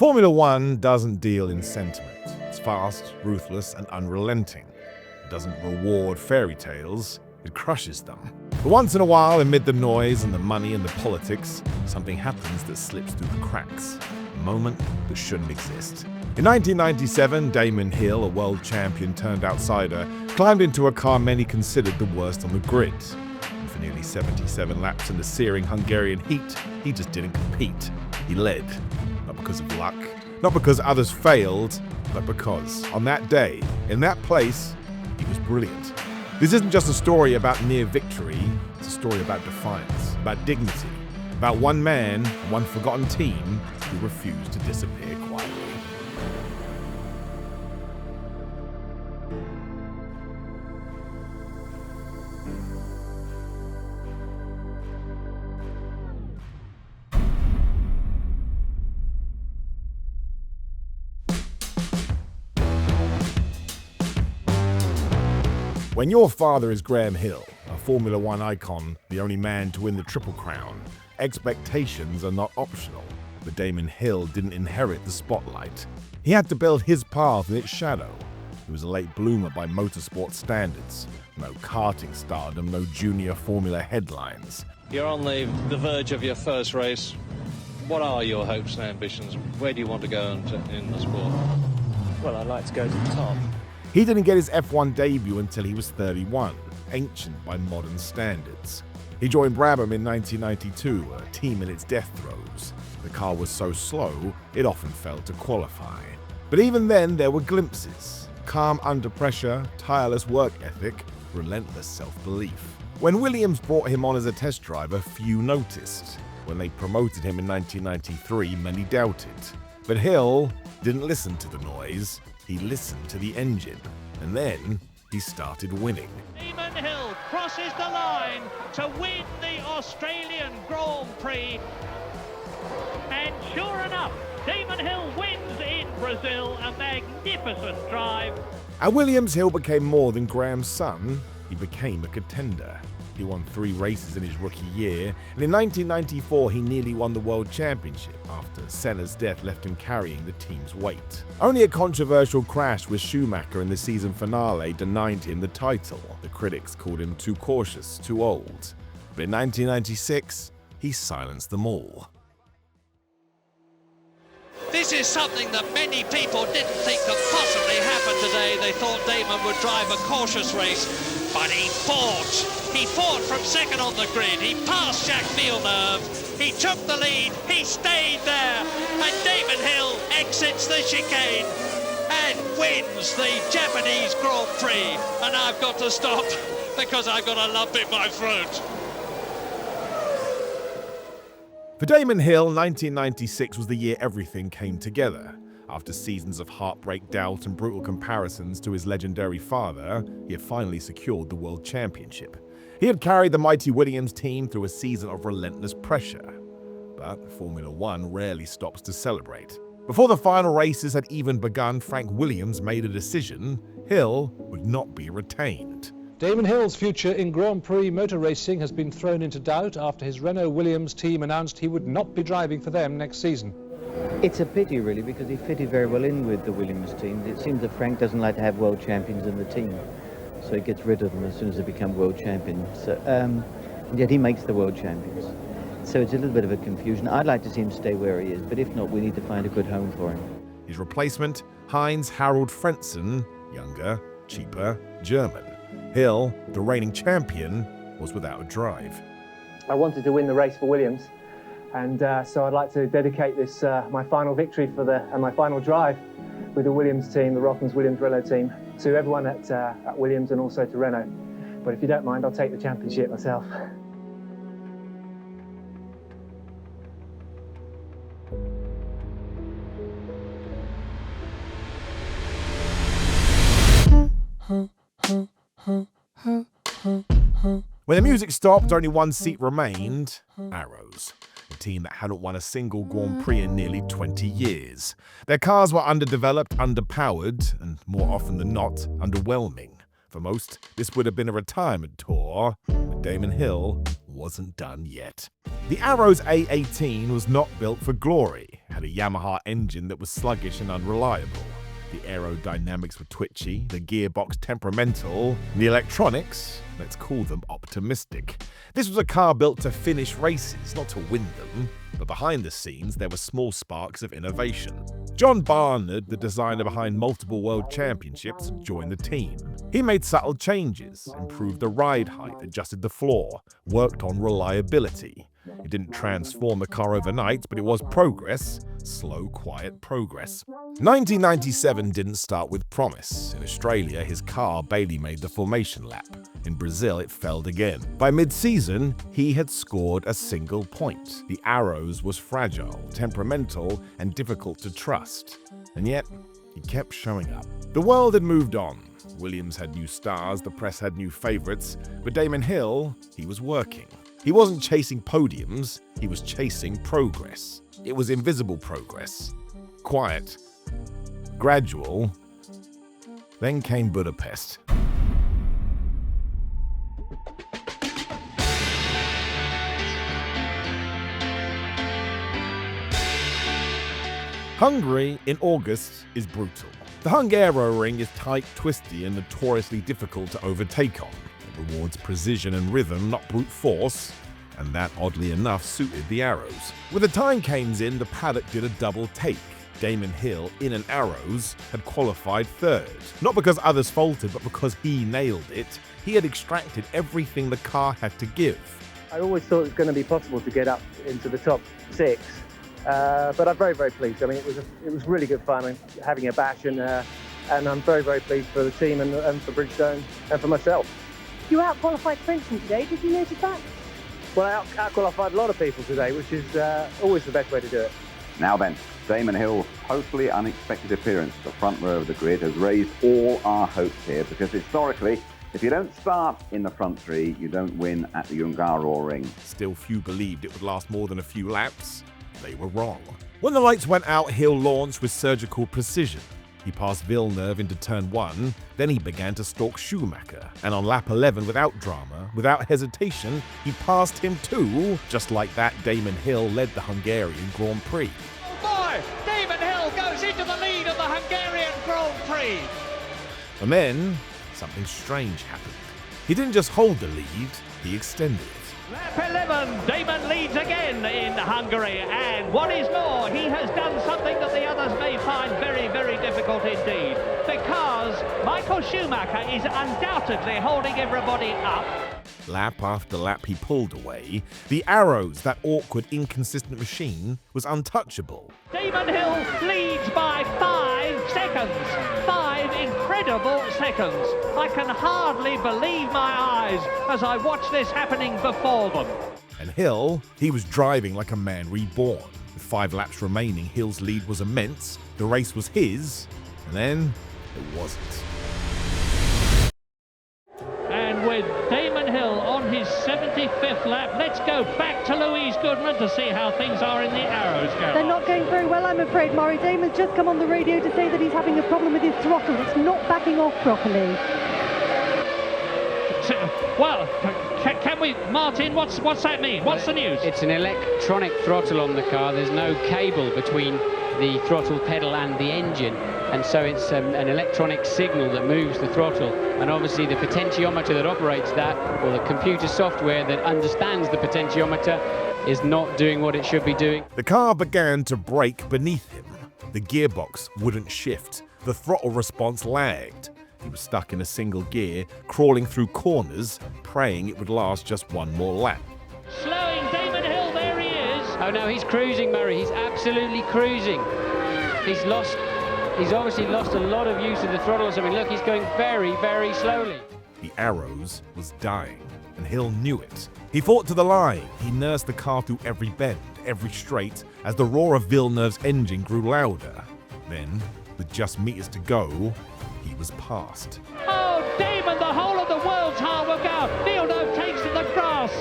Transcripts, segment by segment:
Formula One doesn't deal in sentiment. It's fast, ruthless, and unrelenting. It doesn't reward fairy tales, it crushes them. But once in a while, amid the noise and the money and the politics, something happens that slips through the cracks. A moment that shouldn't exist. In 1997, Damon Hill, a world champion turned outsider, climbed into a car many considered the worst on the grid. And for nearly 77 laps in the searing Hungarian heat, he just didn't compete. He led. Not because of luck, not because others failed, but because, on that day, in that place, he was brilliant. This isn't just a story about near victory, it's a story about defiance, about dignity, about one man, one forgotten team who refused to disappear quietly. When your father is Graham Hill, a Formula One icon, the only man to win the Triple Crown, expectations are not optional. But Damon Hill didn't inherit the spotlight. He had to build his path in its shadow. He was a late bloomer by motorsport standards. No karting stardom, no junior Formula headlines. You're on the verge of your first race. What are your hopes and ambitions? Where do you want to go in the sport? Well, I'd like to go to the top. He didn't get his F1 debut until he was 31, ancient by modern standards. He joined Brabham in 1992, a team in its death throes. The car was so slow, it often failed to qualify. But even then, there were glimpses. Calm under pressure, tireless work ethic, relentless self-belief. When Williams brought him on as a test driver, few noticed. When they promoted him in 1993, many doubted. But Hill didn't listen to the noise. He listened to the engine, and then he started winning. Damon Hill crosses the line to win the Australian Grand Prix. And sure enough, Damon Hill wins in Brazil, a magnificent drive. At Williams, Hill became more than Graham's son. He became a contender. He won 3 races in his rookie year, and in 1994 he nearly won the World Championship after Senna's death left him carrying the team's weight. Only a controversial crash with Schumacher in the season finale denied him the title. The critics called him too cautious, too old. But in 1996, he silenced them all. This is something that many people didn't think could possibly happen today. They thought Damon would drive a cautious race, but he fought. He fought from second on the grid. He passed Jacques Villeneuve. He took the lead. He stayed there. And Damon Hill exits the chicane and wins the Japanese Grand Prix. And I've got to stop because I've got a lump in my throat. For Damon Hill, 1996 was the year everything came together. After seasons of heartbreak, doubt, and brutal comparisons to his legendary father, he had finally secured the World Championship. He had carried the mighty Williams team through a season of relentless pressure. But Formula One rarely stops to celebrate. Before the final races had even begun, Frank Williams made a decision: Hill would not be retained. Damon Hill's future in Grand Prix motor racing has been thrown into doubt after his Renault-Williams team announced he would not be driving for them next season. It's a pity, really, because he fitted very well in with the Williams team. It seems that Frank doesn't like to have world champions in the team, so he gets rid of them as soon as they become world champions. So, and yet he makes the world champions. So it's a little bit of a confusion. I'd like to see him stay where he is, but if not, we need to find a good home for him. His replacement, Heinz Harald Frentzen, younger, cheaper, German. Hill, the reigning champion, was without a drive. I wanted to win the race for Williams, and so I'd like to dedicate this my final victory and my final drive with the Williams team, the Rothmans Williams Renault team, to everyone at Williams and also to Renault. But if you don't mind, I'll take the championship myself. When the music stopped, only one seat remained: Arrows, a team that hadn't won a single Grand Prix in nearly 20 years. Their cars were underdeveloped, underpowered, and more often than not, underwhelming. For most, this would have been a retirement tour, but Damon Hill wasn't done yet. The Arrows A18 was not built for glory. It had a Yamaha engine that was sluggish and unreliable. The aerodynamics were twitchy, the gearbox temperamental, and the electronics, let's call them optimistic. This was a car built to finish races, not to win them, but behind the scenes there were small sparks of innovation. John Barnard, the designer behind multiple world championships, joined the team. He made subtle changes, improved the ride height, adjusted the floor, worked on reliability. It didn't transform the car overnight, but it was progress, slow, quiet progress. 1997 didn't start with promise. In Australia, his car barely made the formation lap. In Brazil, it failed again. By mid-season, he had scored a single point. The Arrows was fragile, temperamental, and difficult to trust. And yet, he kept showing up. The world had moved on. Williams had new stars, the press had new favourites, but Damon Hill, he was working. He wasn't chasing podiums, he was chasing progress. It was invisible progress. Quiet. Gradual. Then came Budapest. Hungary in August is brutal. The Hungaroring is tight, twisty, and notoriously difficult to overtake on. It rewards precision and rhythm, not brute force, and that, oddly enough, suited the Arrows. When the time came in, the paddock did a double take. Damon Hill, in an Arrows, had qualified third. Not because others faltered, but because he nailed it. He had extracted everything the car had to give. I always thought it was going to be possible to get up into the top six, but I'm very, very pleased. I mean, it was really good fun and having a bash, and I'm very, very pleased for the team and for Bridgestone and for myself. You out-qualified Frenchman today, did you notice that? Well, I out-qualified a lot of people today, which is always the best way to do it. Now then, Damon Hill's totally unexpected appearance at the front row of the grid has raised all our hopes here, because historically, if you don't start in the front three, you don't win at the Hungaroring. Still, few believed it would last more than a few laps. They were wrong. When the lights went out, Hill launched with surgical precision. He passed Villeneuve into turn 1, then he began to stalk Schumacher. And on lap 11, without drama, without hesitation, he passed him too. Just like that, Damon Hill led the Hungarian Grand Prix. Oh boy! Damon Hill goes into the lead of the Hungarian Grand Prix. And then, something strange happened. He didn't just hold the lead, he extended it. Lap 11, Damon leads again in Hungary, and what is more, he has done something that the others may find very, very difficult indeed, because Michael Schumacher is undoubtedly holding everybody up. Lap after lap he pulled away. The Arrows, that awkward, inconsistent machine, was untouchable. Damon Hill leads by 5 seconds. 5 incredible seconds. I can hardly believe my eyes as I watch this happening before them. And Hill, he was driving like a man reborn. With 5 laps remaining, Hill's lead was immense, the race was his, and then it wasn't. And with Damon Hill on his 75th lap, let's go back to Louise Goodman to see how things are in the Arrows garage. They're not going very well, I'm afraid, Murray. Damon's just come on the radio to say that he's having a problem with his throttle. It's not backing off properly. Well, can we, Martin, what's that mean? What's the news? It's an electronic throttle on the car. There's no cable between the throttle pedal and the engine, and so it's an electronic signal that moves the throttle, and obviously the potentiometer that operates that, or the computer software that understands the potentiometer, is not doing what it should be doing. The car began to brake beneath him. The gearbox wouldn't shift. The throttle response lagged. He was stuck in a single gear, crawling through corners, praying it would last just one more lap. Slowing Damon Hill, there he is. Oh no, he's cruising, Murray. He's absolutely cruising. He's obviously lost a lot of use of the throttle or something. Look, he's going very, very slowly. The Arrows was dying, and Hill knew it. He fought to the line. He nursed the car through every bend, every straight, as the roar of Villeneuve's engine grew louder. Then, with just meters to go, he was passed. Oh, Damon, the whole of the world's heart will go. Villeneuve takes to the grass.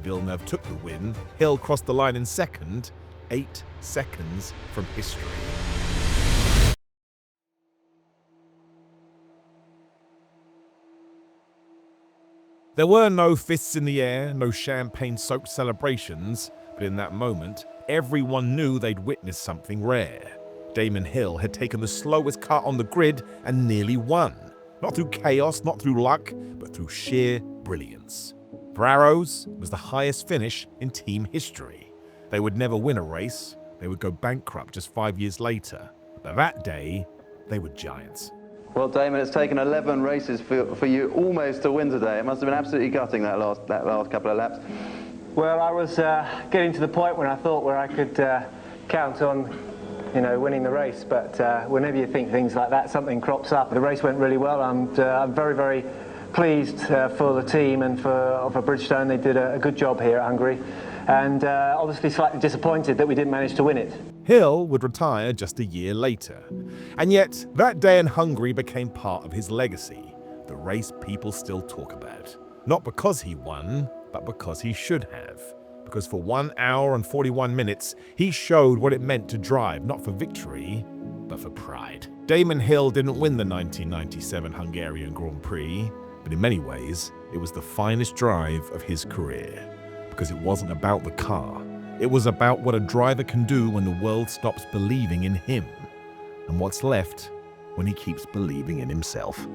Villeneuve took the win. Hill crossed the line in second, 8 seconds from history. There were no fists in the air, no champagne-soaked celebrations, but in that moment, everyone knew they'd witnessed something rare. Damon Hill had taken the slowest car on the grid and nearly won. Not through chaos, not through luck, but through sheer brilliance. For Arrows, it was the highest finish in team history. They would never win a race. They would go bankrupt just 5 years later. But that day, they were giants. Well, Damon, it's taken 11 races for you almost to win today. It must have been absolutely gutting that last couple of laps. Well, I was getting to the point when I thought where I could count on, winning the race. But whenever you think things like that, something crops up. The race went really well. I'm very, very pleased for the team and for Bridgestone. They did a good job here at Hungary. And obviously slightly disappointed that we didn't manage to win it. Hill would retire just a year later. And yet, that day in Hungary became part of his legacy, the race people still talk about. Not because he won, but because he should have. Because for 1 hour and 41 minutes, he showed what it meant to drive, not for victory, but for pride. Damon Hill didn't win the 1997 Hungarian Grand Prix, but in many ways, it was the finest drive of his career. Because it wasn't about the car. It was about what a driver can do when the world stops believing in him, and what's left when he keeps believing in himself.